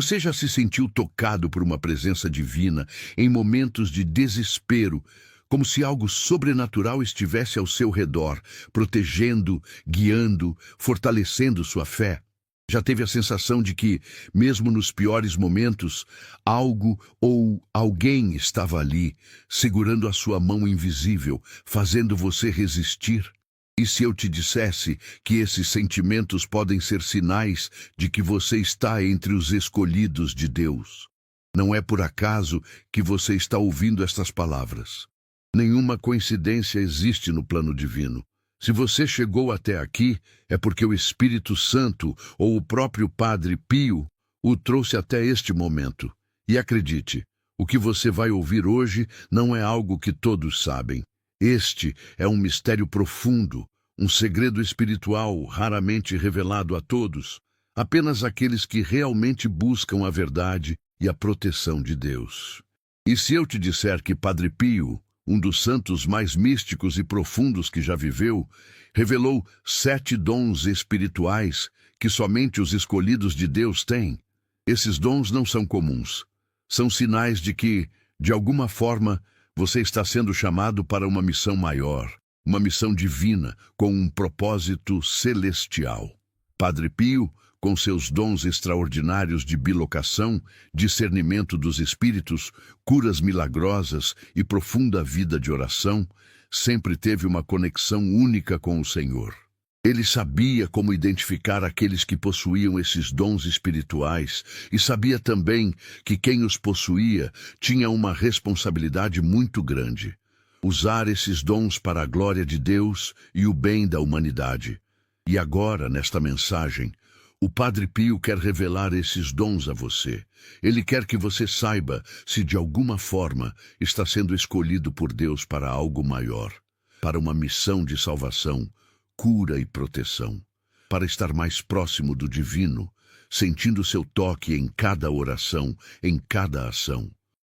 Você já se sentiu tocado por uma presença divina em momentos de desespero, como se algo sobrenatural estivesse ao seu redor, protegendo, guiando, fortalecendo sua fé? Já teve a sensação de que, mesmo nos piores momentos, algo ou alguém estava ali, segurando a sua mão invisível, fazendo você resistir? E se eu te dissesse que esses sentimentos podem ser sinais de que você está entre os escolhidos de Deus? Não é por acaso que você está ouvindo estas palavras. Nenhuma coincidência existe no plano divino. Se você chegou até aqui, é porque o Espírito Santo ou o próprio Padre Pio o trouxe até este momento. E acredite, o que você vai ouvir hoje não é algo que todos sabem. Este é um mistério profundo, um segredo espiritual raramente revelado a todos, apenas aqueles que realmente buscam a verdade e a proteção de Deus. E se eu te disser que Padre Pio, um dos santos mais místicos e profundos que já viveu, revelou 7 dons espirituais que somente os escolhidos de Deus têm? Esses dons não são comuns. São sinais de que, de alguma forma, você está sendo chamado para uma missão maior, uma missão divina, com um propósito celestial. Padre Pio, com seus dons extraordinários de bilocação, discernimento dos espíritos, curas milagrosas e profunda vida de oração, sempre teve uma conexão única com o Senhor. Ele sabia como identificar aqueles que possuíam esses dons espirituais e sabia também que quem os possuía tinha uma responsabilidade muito grande: usar esses dons para a glória de Deus e o bem da humanidade. E agora, nesta mensagem, o Padre Pio quer revelar esses dons a você. Ele quer que você saiba se de alguma forma está sendo escolhido por Deus para algo maior, para uma missão de salvação, cura e proteção, para estar mais próximo do divino, sentindo seu toque em cada oração, em cada ação.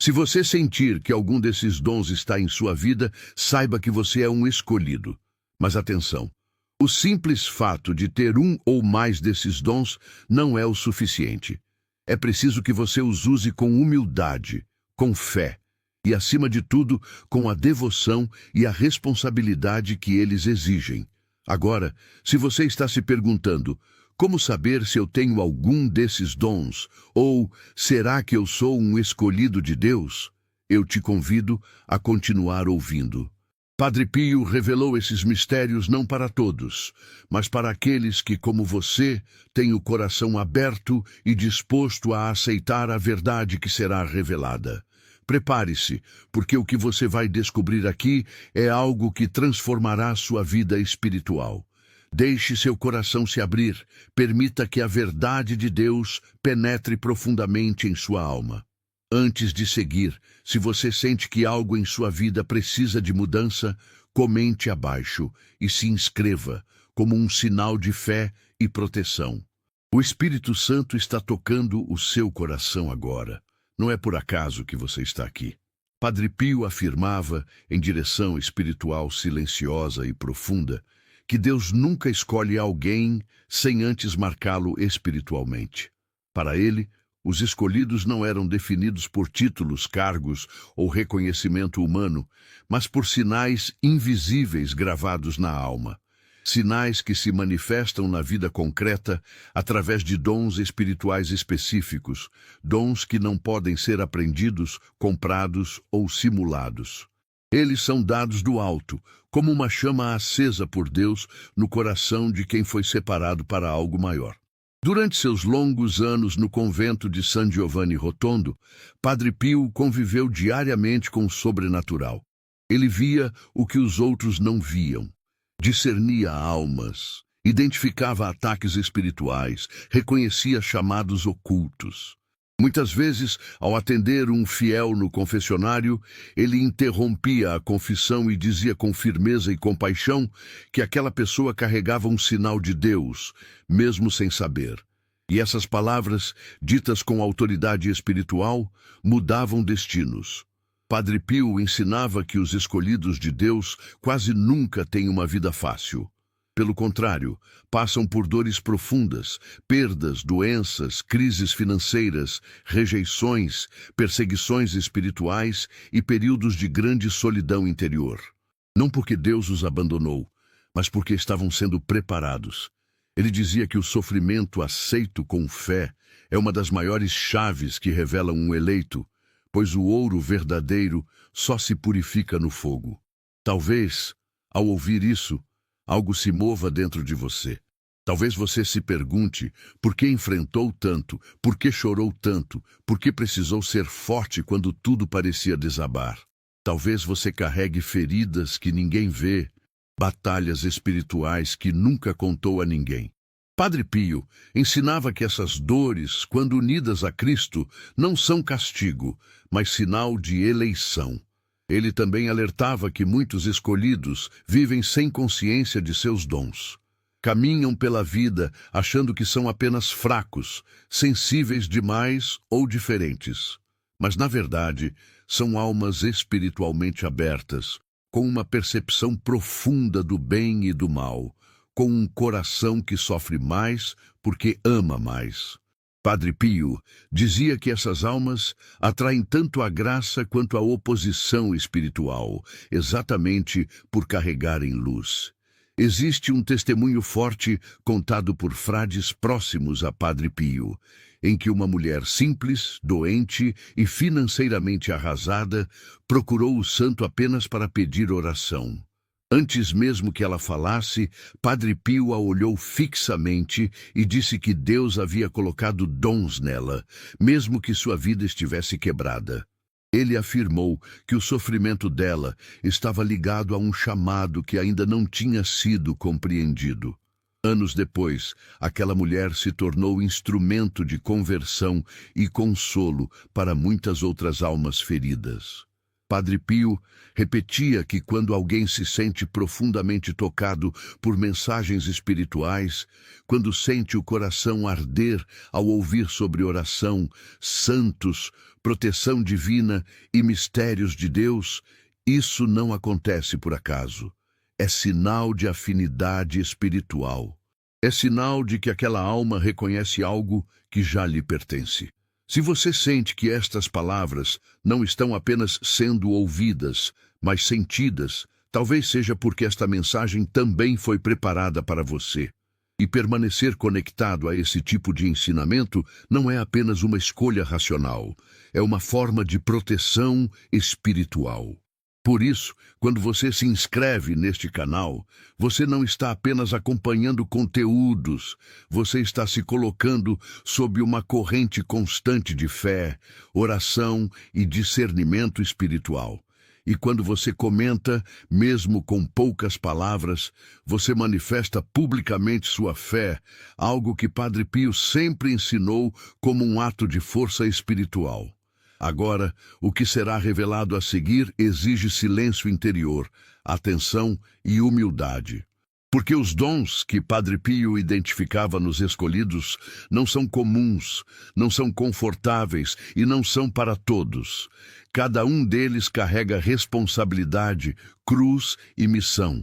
Se você sentir que algum desses dons está em sua vida, saiba que você é um escolhido. Mas atenção! O simples fato de ter um ou mais desses dons não é o suficiente. É preciso que você os use com humildade, com fé e, acima de tudo, com a devoção e a responsabilidade que eles exigem. Agora, se você está se perguntando, como saber se eu tenho algum desses dons? Ou será que eu sou um escolhido de Deus? Eu te convido a continuar ouvindo. Padre Pio revelou esses mistérios não para todos, mas para aqueles que, como você, têm o coração aberto e disposto a aceitar a verdade que será revelada. Prepare-se, porque o que você vai descobrir aqui é algo que transformará sua vida espiritual. Deixe seu coração se abrir, permita que a verdade de Deus penetre profundamente em sua alma. Antes de seguir, se você sente que algo em sua vida precisa de mudança, comente abaixo e se inscreva como um sinal de fé e proteção. O Espírito Santo está tocando o seu coração agora. Não é por acaso que você está aqui. Padre Pio afirmava, em direção espiritual silenciosa e profunda, que Deus nunca escolhe alguém sem antes marcá-lo espiritualmente. Para ele, os escolhidos não eram definidos por títulos, cargos ou reconhecimento humano, mas por sinais invisíveis gravados na alma. Sinais que se manifestam na vida concreta através de dons espirituais específicos, dons que não podem ser aprendidos, comprados ou simulados. Eles são dados do alto, como uma chama acesa por Deus no coração de quem foi separado para algo maior. Durante seus longos anos no convento de San Giovanni Rotondo, Padre Pio conviveu diariamente com o sobrenatural. Ele via o que os outros não viam, discernia almas, identificava ataques espirituais, reconhecia chamados ocultos. Muitas vezes, ao atender um fiel no confessionário, ele interrompia a confissão e dizia com firmeza e compaixão que aquela pessoa carregava um sinal de Deus, mesmo sem saber. E essas palavras, ditas com autoridade espiritual, mudavam destinos. Padre Pio ensinava que os escolhidos de Deus quase nunca têm uma vida fácil. pelo contrário, passam por dores profundas, perdas, doenças, crises financeiras, rejeições, perseguições espirituais e períodos de grande solidão interior. Não porque Deus os abandonou, mas porque estavam sendo preparados. Ele dizia que o sofrimento aceito com fé é uma das maiores chaves que revelam um eleito, pois o ouro verdadeiro só se purifica no fogo. Talvez, ao ouvir isso, algo se mova dentro de você. Talvez você se pergunte por que enfrentou tanto, por que chorou tanto, por que precisou ser forte quando tudo parecia desabar. Talvez você carregue feridas que ninguém vê, batalhas espirituais que nunca contou a ninguém. Padre Pio ensinava que essas dores, quando unidas a Cristo, não são castigo, mas sinal de eleição. Ele também alertava que muitos escolhidos vivem sem consciência de seus dons. Caminham pela vida achando que são apenas fracos, sensíveis demais ou diferentes. Mas, na verdade, são almas espiritualmente abertas, com uma percepção profunda do bem e do mal, com um coração que sofre mais porque ama mais. Padre Pio dizia que essas almas atraem tanto a graça quanto a oposição espiritual, exatamente por carregarem luz. Existe um testemunho forte contado por frades próximos a Padre Pio, em que uma mulher simples, doente e financeiramente arrasada procurou o santo apenas para pedir oração. Antes mesmo que ela falasse, Padre Pio a olhou fixamente e disse que Deus havia colocado dons nela, mesmo que sua vida estivesse quebrada. Ele afirmou que o sofrimento dela estava ligado a um chamado que ainda não tinha sido compreendido. Anos depois, aquela mulher se tornou instrumento de conversão e consolo para muitas outras almas feridas. Padre Pio repetia que quando alguém se sente profundamente tocado por mensagens espirituais, quando sente o coração arder ao ouvir sobre oração, santos, proteção divina e mistérios de Deus, isso não acontece por acaso. É sinal de afinidade espiritual. É sinal de que aquela alma reconhece algo que já lhe pertence. Se você sente que estas palavras não estão apenas sendo ouvidas, mas sentidas, talvez seja porque esta mensagem também foi preparada para você. E permanecer conectado a esse tipo de ensinamento não é apenas uma escolha racional, é uma forma de proteção espiritual. Por isso, quando você se inscreve neste canal, você não está apenas acompanhando conteúdos, você está se colocando sob uma corrente constante de fé, oração e discernimento espiritual. E quando você comenta, mesmo com poucas palavras, você manifesta publicamente sua fé, algo que Padre Pio sempre ensinou como um ato de força espiritual. Agora, o que será revelado a seguir exige silêncio interior, atenção e humildade. Porque os dons que Padre Pio identificava nos escolhidos não são comuns, não são confortáveis e não são para todos. Cada um deles carrega responsabilidade, cruz e missão.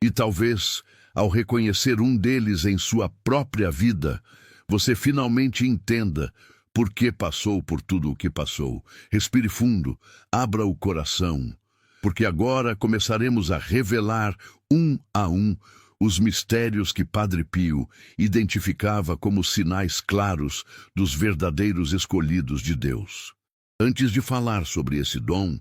E talvez, ao reconhecer um deles em sua própria vida, você finalmente entenda por que passou por tudo o que passou. Respire fundo, abra o coração, porque agora começaremos a revelar um a um os mistérios que Padre Pio identificava como sinais claros dos verdadeiros escolhidos de Deus. Antes de falar sobre esse dom,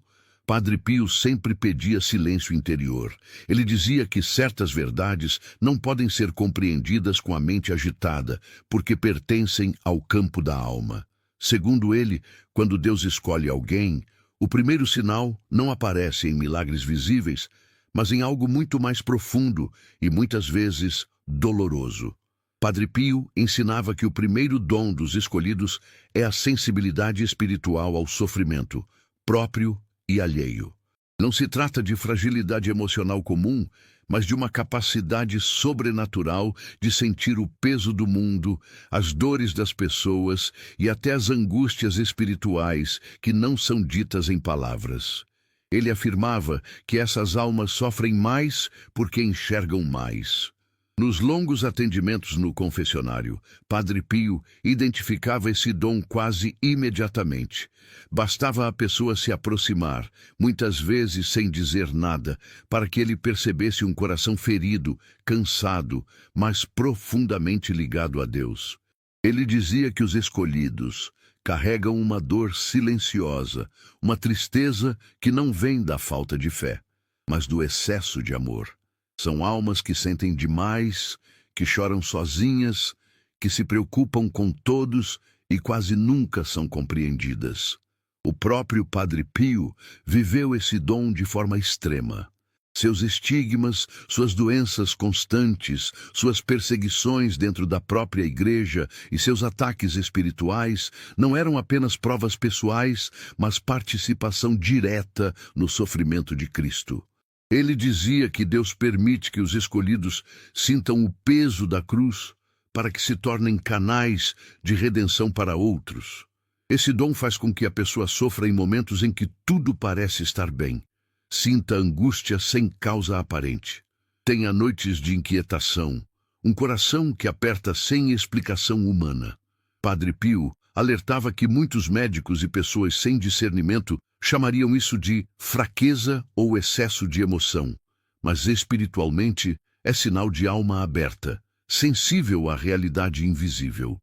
Padre Pio sempre pedia silêncio interior. Ele dizia que certas verdades não podem ser compreendidas com a mente agitada, porque pertencem ao campo da alma. Segundo ele, quando Deus escolhe alguém, o primeiro sinal não aparece em milagres visíveis, mas em algo muito mais profundo e muitas vezes doloroso. Padre Pio ensinava que o primeiro dom dos escolhidos é a sensibilidade espiritual ao sofrimento, próprio e alheio. Não se trata de fragilidade emocional comum, mas de uma capacidade sobrenatural de sentir o peso do mundo, as dores das pessoas e até as angústias espirituais que não são ditas em palavras. Ele afirmava que essas almas sofrem mais porque enxergam mais. Nos longos atendimentos no confessionário, Padre Pio identificava esse dom quase imediatamente. Bastava a pessoa se aproximar, muitas vezes sem dizer nada, para que ele percebesse um coração ferido, cansado, mas profundamente ligado a Deus. Ele dizia que os escolhidos carregam uma dor silenciosa, uma tristeza que não vem da falta de fé, mas do excesso de amor. São almas que sentem demais, que choram sozinhas, que se preocupam com todos e quase nunca são compreendidas. O próprio Padre Pio viveu esse dom de forma extrema. Seus estigmas, suas doenças constantes, suas perseguições dentro da própria igreja e seus ataques espirituais não eram apenas provas pessoais, mas participação direta no sofrimento de Cristo. Ele dizia que Deus permite que os escolhidos sintam o peso da cruz para que se tornem canais de redenção para outros. Esse dom faz com que a pessoa sofra em momentos em que tudo parece estar bem. Sinta angústia sem causa aparente. Tenha noites de inquietação, um coração que aperta sem explicação humana. Padre Pio alertava que muitos médicos e pessoas sem discernimento chamariam isso de fraqueza ou excesso de emoção, mas espiritualmente é sinal de alma aberta, sensível à realidade invisível.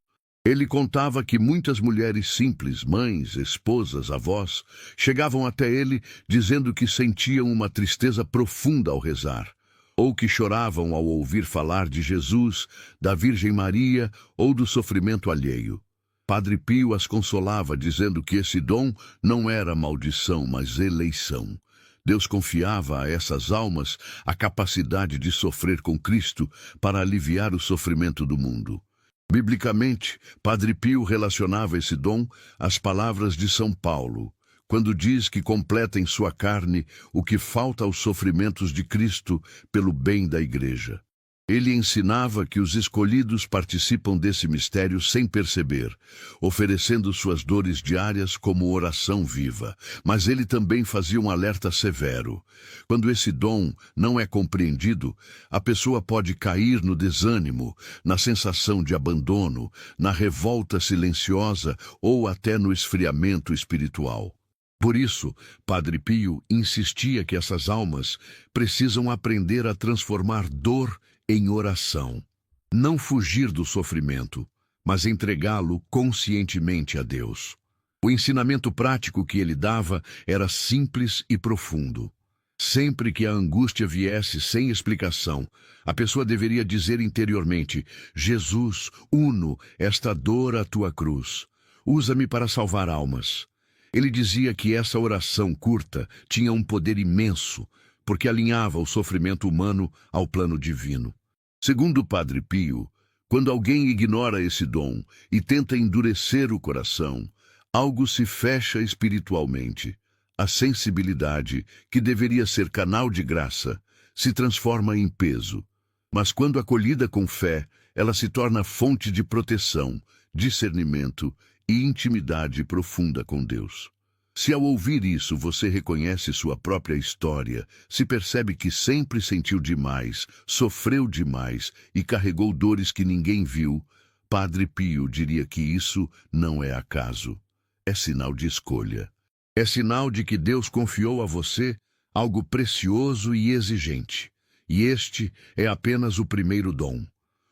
Ele contava que muitas mulheres simples, mães, esposas, avós, chegavam até ele dizendo que sentiam uma tristeza profunda ao rezar, ou que choravam ao ouvir falar de Jesus, da Virgem Maria ou do sofrimento alheio. Padre Pio as consolava, dizendo que esse dom não era maldição, mas eleição. Deus confiava a essas almas a capacidade de sofrer com Cristo para aliviar o sofrimento do mundo. Biblicamente, Padre Pio relacionava esse dom às palavras de São Paulo, quando diz que completa em sua carne o que falta aos sofrimentos de Cristo pelo bem da Igreja. Ele ensinava que os escolhidos participam desse mistério sem perceber, oferecendo suas dores diárias como oração viva. Mas ele também fazia um alerta severo. Quando esse dom não é compreendido, a pessoa pode cair no desânimo, na sensação de abandono, na revolta silenciosa ou até no esfriamento espiritual. Por isso, Padre Pio insistia que essas almas precisam aprender a transformar dor em oração. Não fugir do sofrimento, mas entregá-lo conscientemente a Deus. O ensinamento prático que ele dava era simples e profundo. Sempre que a angústia viesse sem explicação, a pessoa deveria dizer interiormente: Jesus, uno esta dor à tua cruz. Usa-me para salvar almas. Ele dizia que essa oração curta tinha um poder imenso, porque alinhava o sofrimento humano ao plano divino. Segundo o Padre Pio, quando alguém ignora esse dom e tenta endurecer o coração, algo se fecha espiritualmente. A sensibilidade, que deveria ser canal de graça, se transforma em peso. Mas quando acolhida com fé, ela se torna fonte de proteção, discernimento e intimidade profunda com Deus. Se ao ouvir isso você reconhece sua própria história, se percebe que sempre sentiu demais, sofreu demais e carregou dores que ninguém viu, Padre Pio diria que isso não é acaso. É sinal de escolha. É sinal de que Deus confiou a você algo precioso e exigente. E este é apenas o primeiro dom.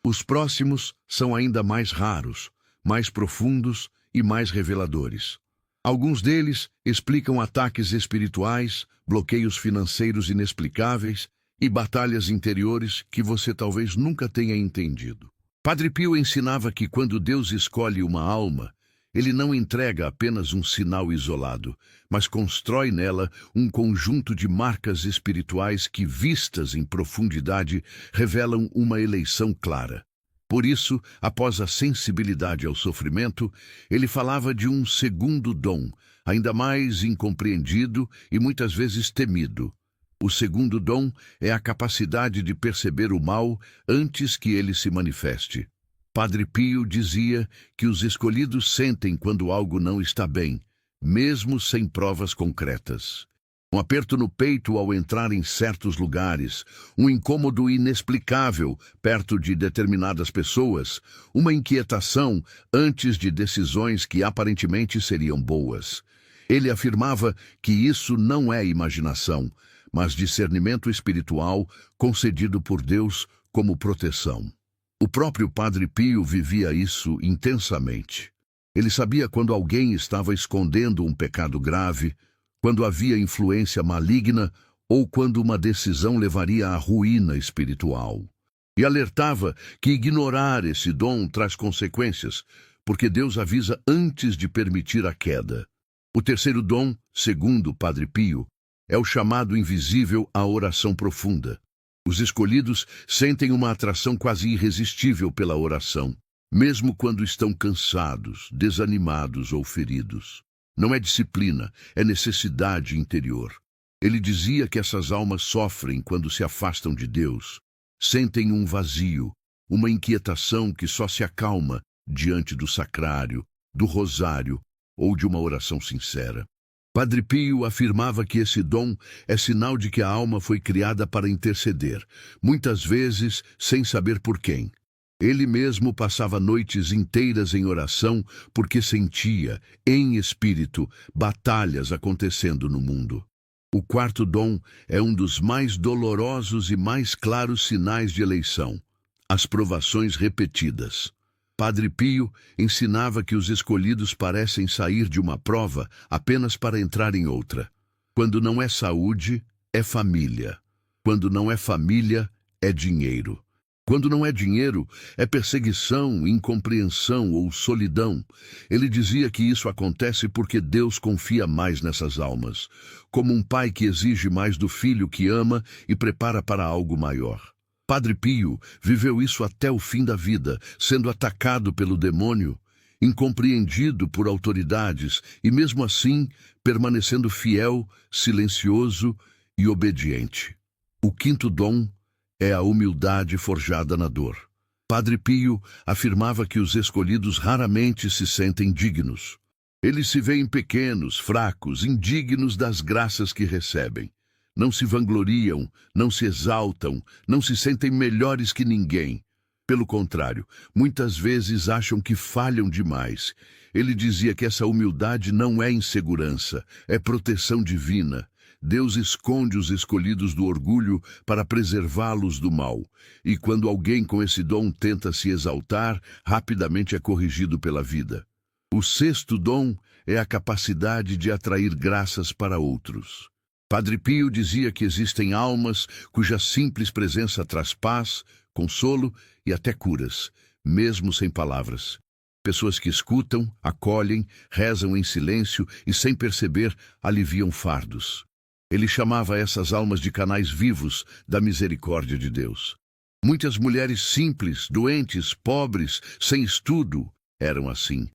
Os próximos são ainda mais raros, mais profundos e mais reveladores. Alguns deles explicam ataques espirituais, bloqueios financeiros inexplicáveis e batalhas interiores que você talvez nunca tenha entendido. Padre Pio ensinava que quando Deus escolhe uma alma, ele não entrega apenas um sinal isolado, mas constrói nela um conjunto de marcas espirituais que, vistas em profundidade, revelam uma eleição clara. Por isso, após a sensibilidade ao sofrimento, ele falava de um segundo dom, ainda mais incompreendido e muitas vezes temido. O segundo dom é a capacidade de perceber o mal antes que ele se manifeste. Padre Pio dizia que os escolhidos sentem quando algo não está bem, mesmo sem provas concretas. Um aperto no peito ao entrar em certos lugares, um incômodo inexplicável perto de determinadas pessoas, uma inquietação antes de decisões que aparentemente seriam boas. Ele afirmava que isso não é imaginação, mas discernimento espiritual concedido por Deus como proteção. O próprio Padre Pio vivia isso intensamente. Ele sabia quando alguém estava escondendo um pecado grave, quando havia influência maligna ou quando uma decisão levaria à ruína espiritual. E alertava que ignorar esse dom traz consequências, porque Deus avisa antes de permitir a queda. O terceiro dom, segundo Padre Pio, é o chamado invisível à oração profunda. Os escolhidos sentem uma atração quase irresistível pela oração, mesmo quando estão cansados, desanimados ou feridos. Não é disciplina, é necessidade interior. Ele dizia que essas almas sofrem quando se afastam de Deus. Sentem um vazio, uma inquietação que só se acalma diante do sacrário, do rosário ou de uma oração sincera. Padre Pio afirmava que esse dom é sinal de que a alma foi criada para interceder, muitas vezes sem saber por quem. Ele mesmo passava noites inteiras em oração porque sentia, em espírito, batalhas acontecendo no mundo. O quarto dom é um dos mais dolorosos e mais claros sinais de eleição: as provações repetidas. Padre Pio ensinava que os escolhidos parecem sair de uma prova apenas para entrar em outra. Quando não é saúde, é família. Quando não é família, é dinheiro. Quando não é dinheiro, é perseguição, incompreensão ou solidão. Ele dizia que isso acontece porque Deus confia mais nessas almas, como um pai que exige mais do filho que ama e prepara para algo maior. Padre Pio viveu isso até o fim da vida, sendo atacado pelo demônio, incompreendido por autoridades e, mesmo assim, permanecendo fiel, silencioso e obediente. O quinto dom é a humildade forjada na dor. Padre Pio afirmava que os escolhidos raramente se sentem dignos. Eles se veem pequenos, fracos, indignos das graças que recebem. Não se vangloriam, não se exaltam, não se sentem melhores que ninguém. Pelo contrário, muitas vezes acham que falham demais. Ele dizia que essa humildade não é insegurança, é proteção divina. Deus esconde os escolhidos do orgulho para preservá-los do mal. E quando alguém com esse dom tenta se exaltar, rapidamente é corrigido pela vida. O sexto dom é a capacidade de atrair graças para outros. Padre Pio dizia que existem almas cuja simples presença traz paz, consolo e até curas, mesmo sem palavras. Pessoas que escutam, acolhem, rezam em silêncio e, sem perceber, aliviam fardos. Ele chamava essas almas de canais vivos da misericórdia de Deus. Muitas mulheres simples, doentes, pobres, sem estudo, eram assim.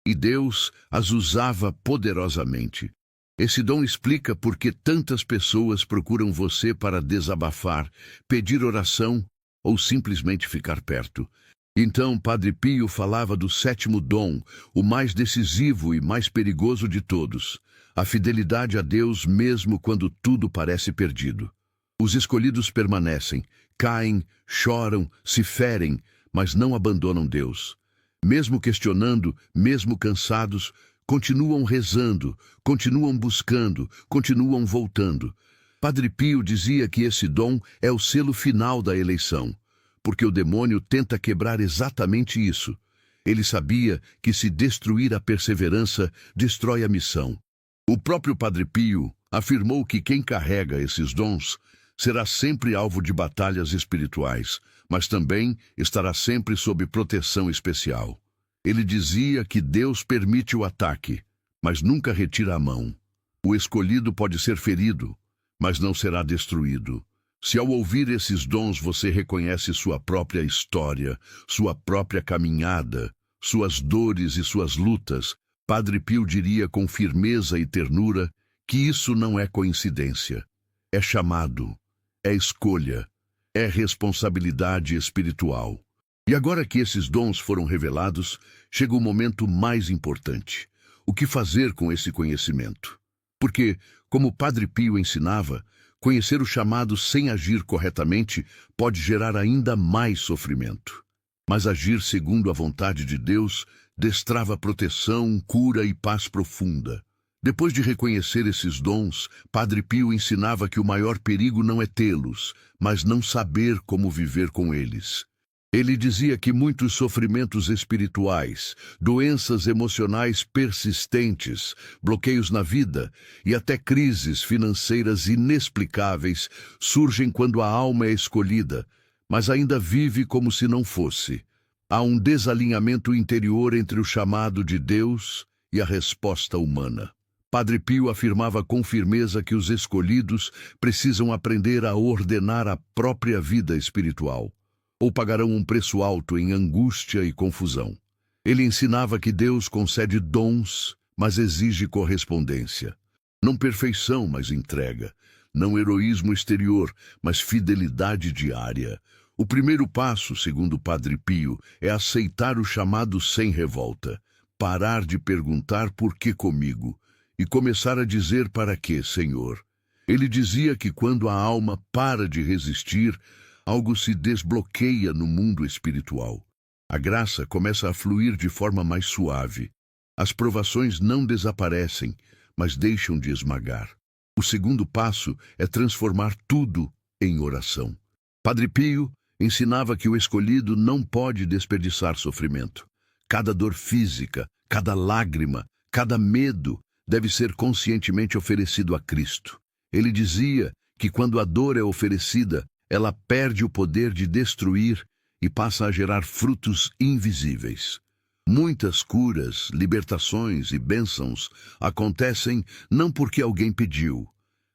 E Deus as usava poderosamente. Esse dom explica por que tantas pessoas procuram você para desabafar, pedir oração ou simplesmente ficar perto. Então, Padre Pio falava do sétimo dom, o mais decisivo e mais perigoso de todos: a fidelidade a Deus mesmo quando tudo parece perdido. Os escolhidos permanecem, caem, choram, se ferem, mas não abandonam Deus. Mesmo questionando, mesmo cansados, continuam rezando, continuam buscando, continuam voltando. Padre Pio dizia que esse dom é o selo final da eleição, porque o demônio tenta quebrar exatamente isso. Ele sabia que se destruir a perseverança, destrói a missão. O próprio Padre Pio afirmou que quem carrega esses dons será sempre alvo de batalhas espirituais, mas também estará sempre sob proteção especial. Ele dizia que Deus permite o ataque, mas nunca retira a mão. O escolhido pode ser ferido, mas não será destruído. Se ao ouvir esses dons você reconhece sua própria história, sua própria caminhada, suas dores e suas lutas, Padre Pio diria com firmeza e ternura que isso não é coincidência. É chamado, é escolha, é responsabilidade espiritual. E agora que esses dons foram revelados, chega o momento mais importante. O que fazer com esse conhecimento? Porque, como Padre Pio ensinava, conhecer o chamado sem agir corretamente pode gerar ainda mais sofrimento. Mas agir segundo a vontade de Deus destrava proteção, cura e paz profunda. Depois de reconhecer esses dons, Padre Pio ensinava que o maior perigo não é tê-los, mas não saber como viver com eles. Ele dizia que muitos sofrimentos espirituais, doenças emocionais persistentes, bloqueios na vida e até crises financeiras inexplicáveis surgem quando a alma é escolhida, mas ainda vive como se não fosse. Há um desalinhamento interior entre o chamado de Deus e a resposta humana. Padre Pio afirmava com firmeza que os escolhidos precisam aprender a ordenar a própria vida espiritual, ou pagarão um preço alto em angústia e confusão. Ele ensinava que Deus concede dons, mas exige correspondência. Não perfeição, mas entrega. Não heroísmo exterior, mas fidelidade diária. O primeiro passo, segundo Padre Pio, é aceitar o chamado sem revolta, parar de perguntar por que comigo e começar a dizer para quê, Senhor. Ele dizia que quando a alma para de resistir, algo se desbloqueia no mundo espiritual. A graça começa a fluir de forma mais suave. As provações não desaparecem, mas deixam de esmagar. O segundo passo é transformar tudo em oração. Padre Pio ensinava que o escolhido não pode desperdiçar sofrimento. Cada dor física, cada lágrima, cada medo deve ser conscientemente oferecido a Cristo. Ele dizia que quando a dor é oferecida, ela perde o poder de destruir e passa a gerar frutos invisíveis. Muitas curas, libertações e bênçãos acontecem não porque alguém pediu,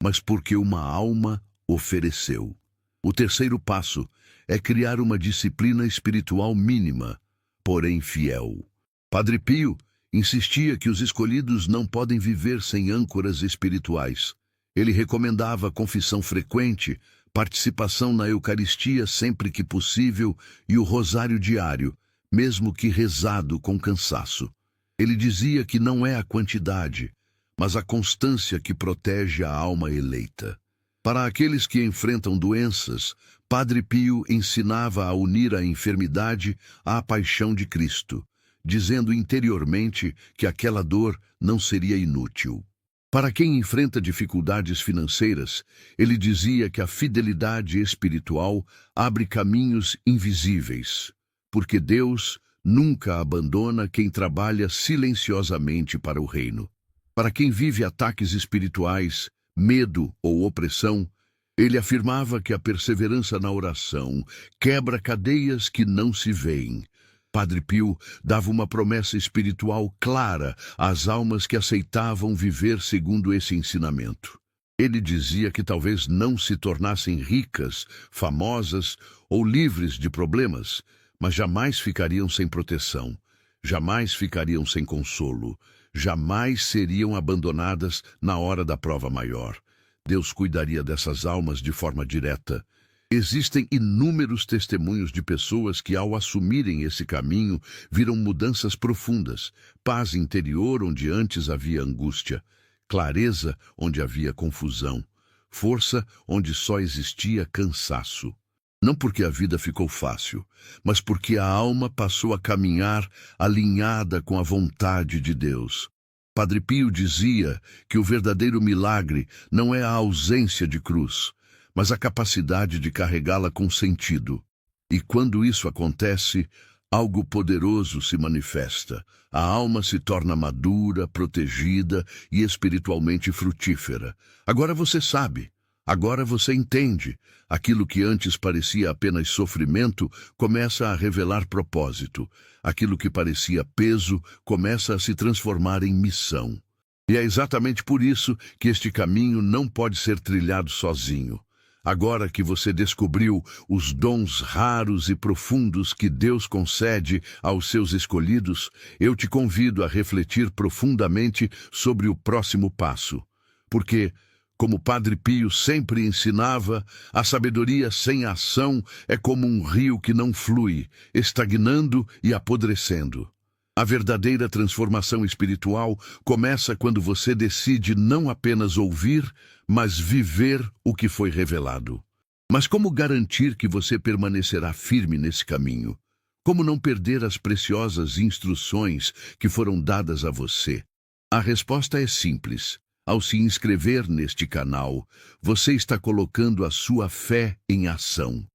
mas porque uma alma ofereceu. O terceiro passo é criar uma disciplina espiritual mínima, porém fiel. Padre Pio insistia que os escolhidos não podem viver sem âncoras espirituais. Ele recomendava confissão frequente, participação na Eucaristia sempre que possível e o rosário diário, mesmo que rezado com cansaço. Ele dizia que não é a quantidade, mas a constância que protege a alma eleita. Para aqueles que enfrentam doenças, Padre Pio ensinava a unir a enfermidade à paixão de Cristo, dizendo interiormente que aquela dor não seria inútil. Para quem enfrenta dificuldades financeiras, ele dizia que a fidelidade espiritual abre caminhos invisíveis, porque Deus nunca abandona quem trabalha silenciosamente para o reino. Para quem vive ataques espirituais, medo ou opressão, ele afirmava que a perseverança na oração quebra cadeias que não se veem. Padre Pio dava uma promessa espiritual clara às almas que aceitavam viver segundo esse ensinamento. Ele dizia que talvez não se tornassem ricas, famosas ou livres de problemas, mas jamais ficariam sem proteção, jamais ficariam sem consolo, jamais seriam abandonadas na hora da prova maior. Deus cuidaria dessas almas de forma direta. Existem inúmeros testemunhos de pessoas que, ao assumirem esse caminho, viram mudanças profundas, paz interior onde antes havia angústia, clareza onde havia confusão, força onde só existia cansaço. Não porque a vida ficou fácil, mas porque a alma passou a caminhar alinhada com a vontade de Deus. Padre Pio dizia que o verdadeiro milagre não é a ausência de cruz, mas a capacidade de carregá-la com sentido. E quando isso acontece, algo poderoso se manifesta. A alma se torna madura, protegida e espiritualmente frutífera. Agora você sabe, agora você entende. Aquilo que antes parecia apenas sofrimento começa a revelar propósito. Aquilo que parecia peso começa a se transformar em missão. E é exatamente por isso que este caminho não pode ser trilhado sozinho. Agora que você descobriu os dons raros e profundos que Deus concede aos seus escolhidos, eu te convido a refletir profundamente sobre o próximo passo. Porque, como Padre Pio sempre ensinava, a sabedoria sem ação é como um rio que não flui, estagnando e apodrecendo. A verdadeira transformação espiritual começa quando você decide não apenas ouvir, mas viver o que foi revelado. Mas como garantir que você permanecerá firme nesse caminho? Como não perder as preciosas instruções que foram dadas a você? A resposta é simples. Ao se inscrever neste canal, você está colocando a sua fé em ação.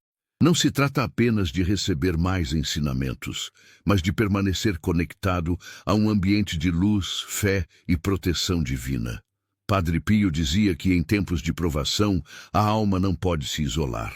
Não se trata apenas de receber mais ensinamentos, mas de permanecer conectado a um ambiente de luz, fé e proteção divina. Padre Pio dizia que em tempos de provação, a alma não pode se isolar.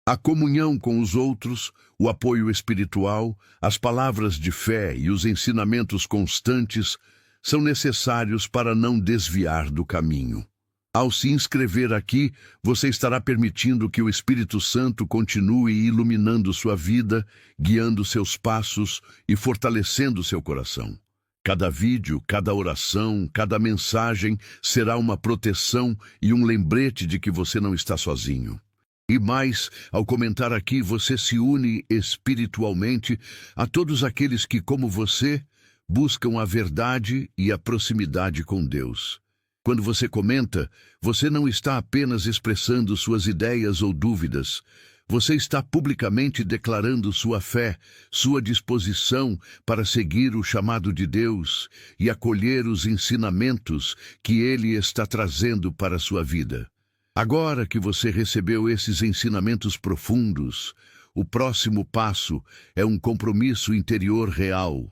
A comunhão com os outros, o apoio espiritual, as palavras de fé e os ensinamentos constantes são necessários para não desviar do caminho. Ao se inscrever aqui, você estará permitindo que o Espírito Santo continue iluminando sua vida, guiando seus passos e fortalecendo seu coração. Cada vídeo, cada oração, cada mensagem será uma proteção e um lembrete de que você não está sozinho. E mais, ao comentar aqui, você se une espiritualmente a todos aqueles que, como você, buscam a verdade e a proximidade com Deus. Quando você comenta, você não está apenas expressando suas ideias ou dúvidas. Você está publicamente declarando sua fé, sua disposição para seguir o chamado de Deus e acolher os ensinamentos que Ele está trazendo para a sua vida. Agora que você recebeu esses ensinamentos profundos, o próximo passo é um compromisso interior real.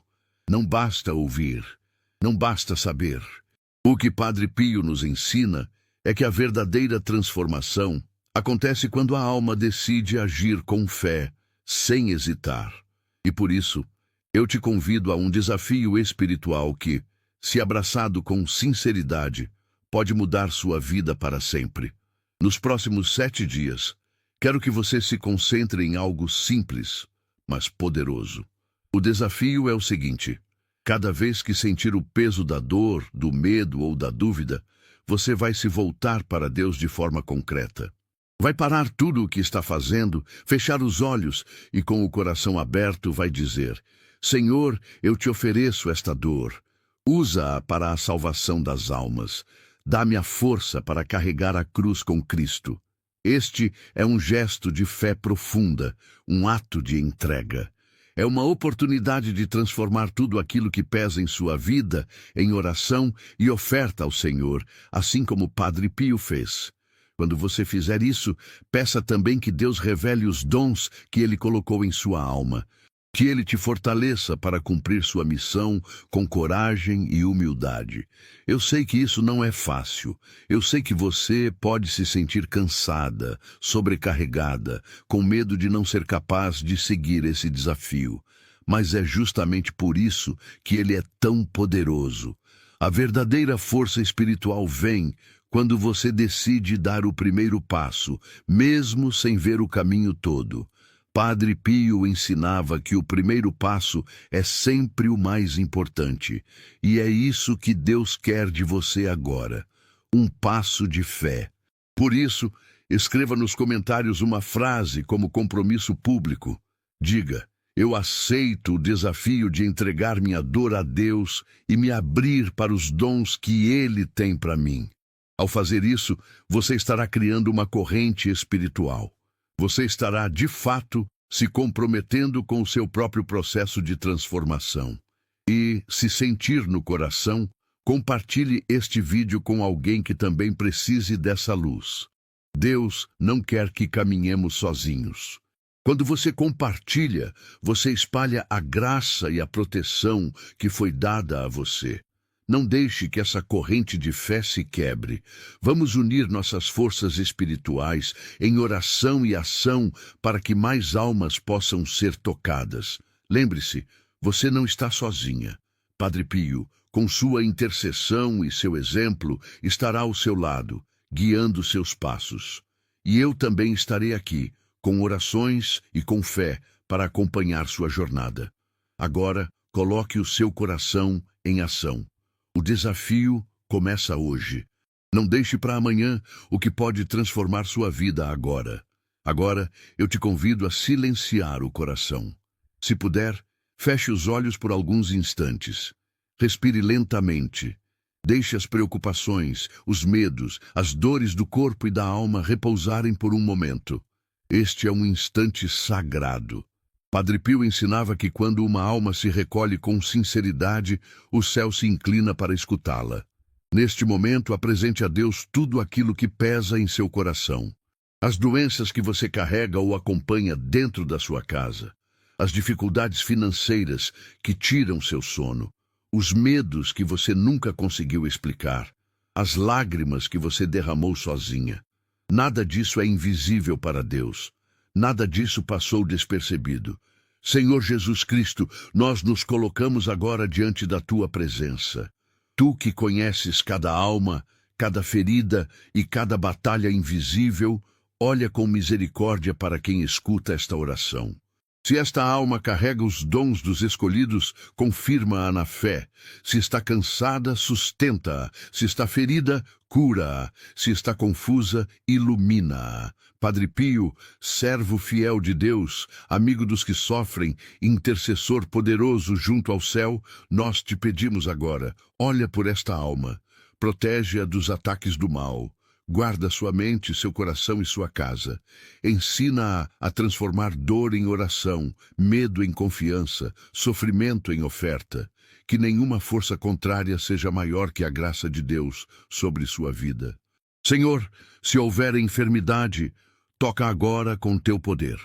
Não basta ouvir, não basta saber. O que Padre Pio nos ensina é que a verdadeira transformação acontece quando a alma decide agir com fé, sem hesitar. E por isso, eu te convido a um desafio espiritual que, se abraçado com sinceridade, pode mudar sua vida para sempre. Nos próximos 7 dias, quero que você se concentre em algo simples, mas poderoso. O desafio é o seguinte: cada vez que sentir o peso da dor, do medo ou da dúvida, você vai se voltar para Deus de forma concreta. Vai parar tudo o que está fazendo, fechar os olhos e com o coração aberto vai dizer: Senhor, eu te ofereço esta dor. Usa-a para a salvação das almas. Dá-me a força para carregar a cruz com Cristo. Este é um gesto de fé profunda, um ato de entrega. É uma oportunidade de transformar tudo aquilo que pesa em sua vida em oração e oferta ao Senhor, assim como Padre Pio fez. Quando você fizer isso, peça também que Deus revele os dons que Ele colocou em sua alma. Que Ele te fortaleça para cumprir sua missão com coragem e humildade. Eu sei que isso não é fácil. Eu sei que você pode se sentir cansada, sobrecarregada, com medo de não ser capaz de seguir esse desafio. Mas é justamente por isso que ele é tão poderoso. A verdadeira força espiritual vem quando você decide dar o primeiro passo, mesmo sem ver o caminho todo. Padre Pio ensinava que o primeiro passo é sempre o mais importante, e é isso que Deus quer de você agora, um passo de fé. Por isso, escreva nos comentários uma frase como compromisso público. Diga: eu aceito o desafio de entregar minha dor a Deus e me abrir para os dons que Ele tem para mim. Ao fazer isso, você estará criando uma corrente espiritual. Você estará, de fato, se comprometendo com o seu próprio processo de transformação. E, se sentir no coração, compartilhe este vídeo com alguém que também precise dessa luz. Deus não quer que caminhemos sozinhos. Quando você compartilha, você espalha a graça e a proteção que foi dada a você. Não deixe que essa corrente de fé se quebre. Vamos unir nossas forças espirituais em oração e ação para que mais almas possam ser tocadas. Lembre-se, você não está sozinha. Padre Pio, com sua intercessão e seu exemplo, estará ao seu lado, guiando seus passos. E eu também estarei aqui, com orações e com fé, para acompanhar sua jornada. Agora, coloque o seu coração em ação. O desafio começa hoje. Não deixe para amanhã o que pode transformar sua vida agora. Agora, eu te convido a silenciar o coração. Se puder, Feche os olhos por alguns instantes. Respire lentamente. Deixe as preocupações, os medos, as dores do corpo e da alma repousarem por um momento. Este é um instante sagrado. Padre Pio ensinava que quando uma alma se recolhe com sinceridade, o céu se inclina para escutá-la. Neste momento, apresente a Deus tudo aquilo que pesa em seu coração. As doenças que você carrega ou acompanha dentro da sua casa. As dificuldades financeiras que tiram seu sono. Os medos que você nunca conseguiu explicar. As lágrimas que você derramou sozinha. Nada disso é invisível para Deus. Nada disso passou despercebido. Senhor Jesus Cristo, nós nos colocamos agora diante da Tua presença. Tu que conheces cada alma, cada ferida e cada batalha invisível, olha com misericórdia para quem escuta esta oração. Se esta alma carrega os dons dos escolhidos, confirma-a na fé. Se está cansada, sustenta-a. Se está ferida, cura-a. Se está confusa, ilumina-a. Padre Pio, servo fiel de Deus, amigo dos que sofrem, intercessor poderoso junto ao céu, nós te pedimos agora, olha por esta alma, protege-a dos ataques do mal. Guarda sua mente, seu coração e sua casa. Ensina-a a transformar dor em oração, medo em confiança, sofrimento em oferta. Que nenhuma força contrária seja maior que a graça de Deus sobre sua vida. Senhor, se houver enfermidade, toca agora com teu poder.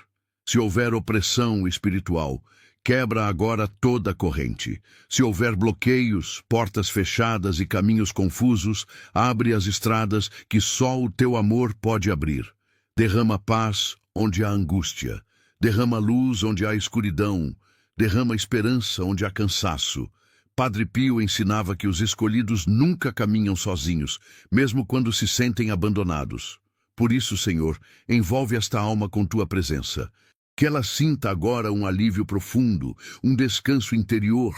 Se houver opressão espiritual, quebra agora toda a corrente. Se houver bloqueios, portas fechadas e caminhos confusos, abre as estradas que só o teu amor pode abrir. Derrama paz onde há angústia. Derrama luz onde há escuridão. Derrama esperança onde há cansaço. Padre Pio ensinava que os escolhidos nunca caminham sozinhos, mesmo quando se sentem abandonados. Por isso, Senhor, envolve esta alma com tua presença. Que ela sinta agora um alívio profundo, um descanso interior,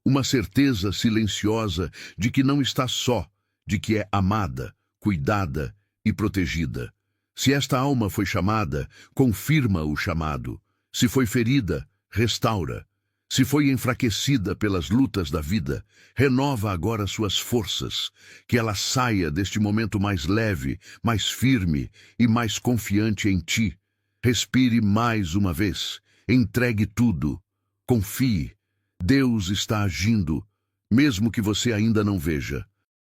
uma certeza silenciosa de que não está só, de que é amada, cuidada e protegida. Se esta alma foi chamada, confirma o chamado. Se foi ferida, restaura. Se foi enfraquecida pelas lutas da vida, renova agora suas forças. Que ela saia deste momento mais leve, mais firme e mais confiante em ti. Respire mais uma vez, entregue tudo, confie, Deus está agindo, mesmo que você ainda não veja.